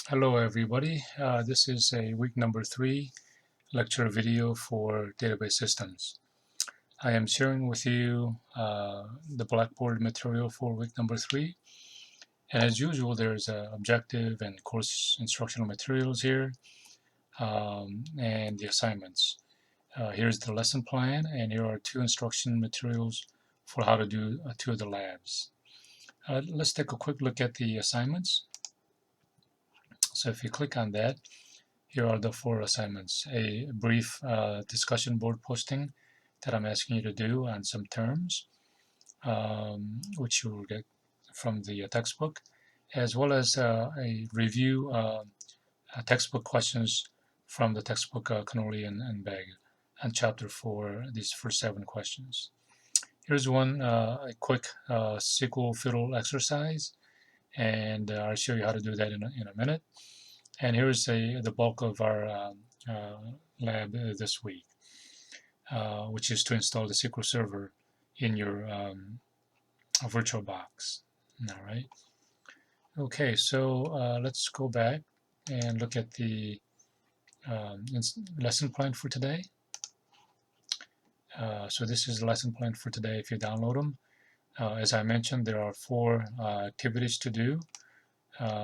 Hello everybody, this is a week number 3 lecture video for database systems. I am sharing with you the Blackboard material for week number 3, and as usual there's objective and course instructional materials here, and the assignments. Here's the lesson plan, and here are 2 instruction materials for how to do 2 of the labs. Let's take a quick look at the assignments. So if you click on that, here are the 4 assignments. A brief discussion board posting that I'm asking you to do on some terms, which you will get from the textbook, as well as a review textbook questions from the textbook Cannoli and Begg on chapter 4, these first 7 questions. Here's one, a quick SQL fiddle exercise, and I'll show you how to do that in a minute. And here's the bulk of our lab this week, which is to install the SQL Server in your VirtualBox. All right. Okay, so let's go back and look at the lesson plan for today. So this is the lesson plan for today if you download them. As I mentioned, there are 4 activities to do.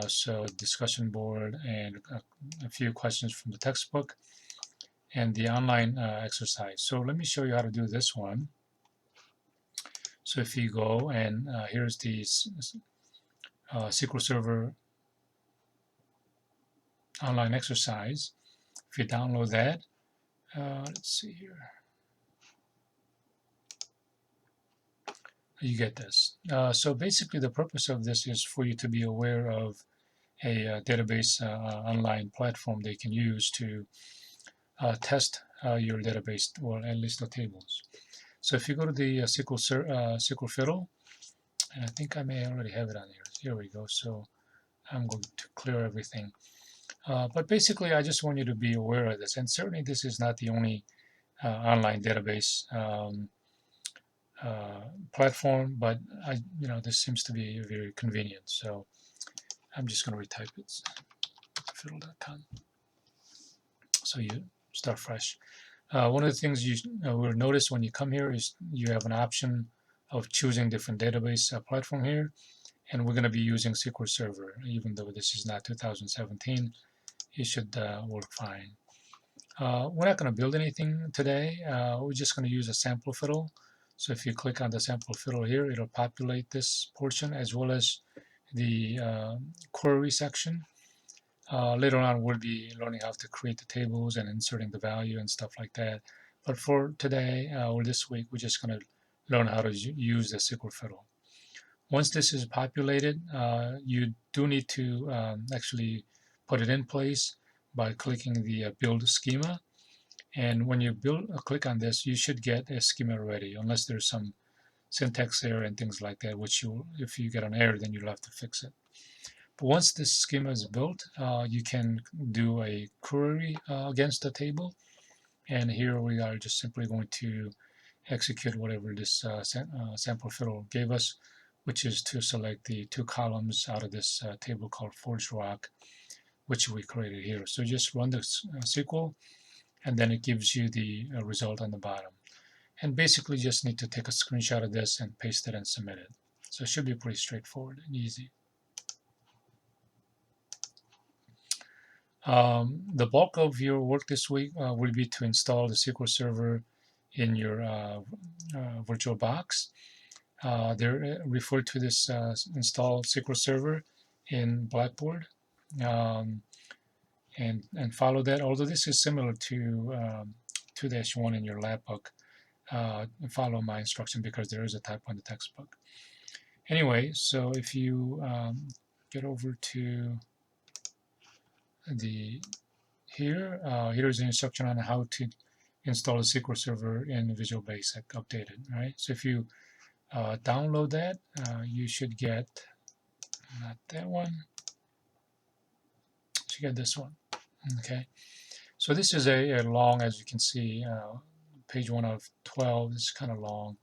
So discussion board and a few questions from the textbook and the online exercise. So let me show you how to do this one. So if you go and here's the SQL Server online exercise. If you download that, let's see here. You get this. So basically the purpose of this is for you to be aware of a database online platform they can use to test your database, or at least the tables. So if you go to the SQL Fiddle, and I think I may already have it on here. Here we go. So I'm going to clear everything. But basically, I just want you to be aware of this. And certainly, this is not the only online database platform, but this seems to be very convenient. So I'm just going to retype it, fiddle.com. So you start fresh. One of the things you will notice when you come here is you have an option of choosing different database platform here, and we're going to be using SQL Server. Even though this is not 2017, it should work fine. We're not going to build anything today. We're just going to use a sample fiddle. So if you click on the sample fiddle here, it'll populate this portion as well as the query section. Later on, we'll be learning how to create the tables and inserting the value and stuff like that. But for today, or this week, we're just going to learn how to use the SQL fiddle. Once this is populated, you do need to actually put it in place by clicking the build schema. And when you click on this, you should get a schema ready, unless there's some syntax error and things like that, which if you get an error, then you'll have to fix it. But once this schema is built, you can do a query against the table. And here we are just simply going to execute whatever this sample fiddle gave us, which is to select the 2 columns out of this table called Forge Rock, which we created here. So just run the SQL, and then it gives you the result on the bottom. And basically just need to take a screenshot of this and paste it and submit it. So it should be pretty straightforward and easy. The bulk of your work this week will be to install the SQL Server in your VirtualBox. They're referred to this install SQL Server in Blackboard, and follow that. Although this is similar to 2-1 in your lab book, follow my instruction because there is a typo in the textbook. Anyway, so if you get over to here's an instruction on how to install a SQL Server in Visual Basic updated, right? So if you download that, you should get, not that one, you should get this one, okay? So this is a long, as you can see, page 1 of 12, this is kind of long.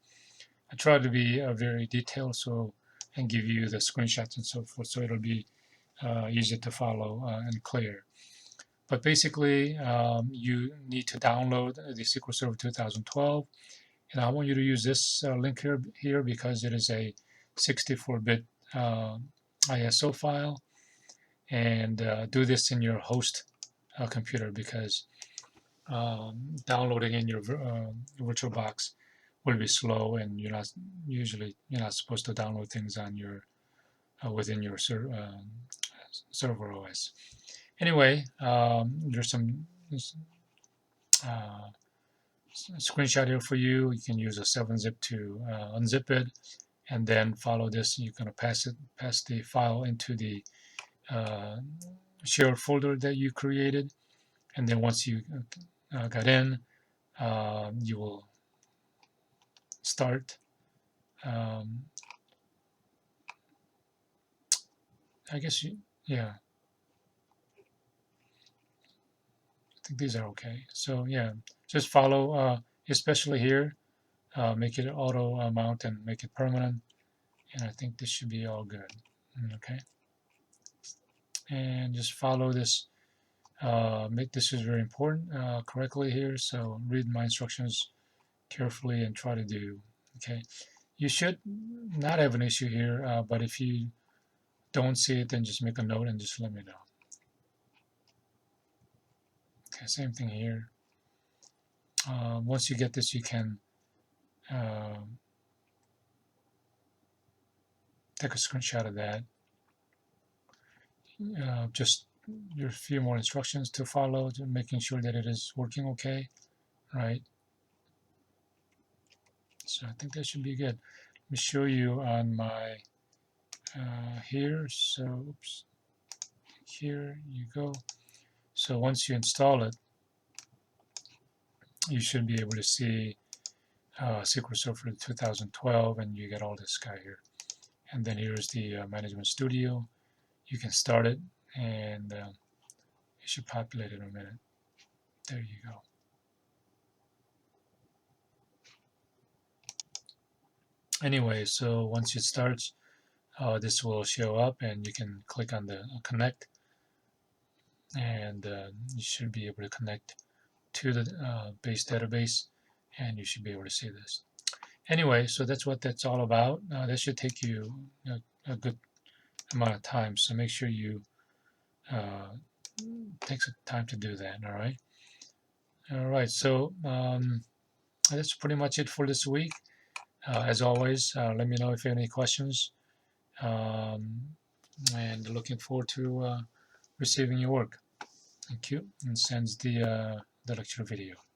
I try to be very detailed and give you the screenshots and so forth, so it'll be easy to follow and clear. But basically, you need to download the SQL Server 2012, and I want you to use this link here because it is a 64-bit ISO file, and do this in your host computer because downloading in your VirtualBox will be slow, and you're not supposed to download things on your within your server OS. Anyway, there's some uh, screenshot here for you. You can use a 7-zip to unzip it, and then follow this. You're going to pass the file into the uh, shared folder that you created, and then once you got in, you will start. Um, I guess yeah. I think these are okay. So yeah, just follow, especially here. Make it auto mount and make it permanent, and I think this should be all good. Okay, and just follow this. This is very important correctly here. So read my instructions carefully and try to do. Okay, you should not have an issue here, but if you don't see it, then just make a note and just let me know. Okay, same thing here. Once you get this, you can take a screenshot of that. Just there's a few more instructions to follow, to making sure that it is working okay, right? So I think that should be good. Let me show you on my here. So oops, here you go. So once you install it, you should be able to see SQL Server 2012, and you get all this guy here. And then here's the Management Studio. You can start it, and it should populate in a minute. There you go. Anyway, so once it starts, this will show up, and you can click on the connect, and you should be able to connect to the base database, and you should be able to see this. Anyway, so that's what that's all about. That should take you a good amount of time, so make sure you take some time to do that. All right. So that's pretty much it for this week. As always, let me know if you have any questions, um, and looking forward to receiving your work. Thank you, and sends the lecture video.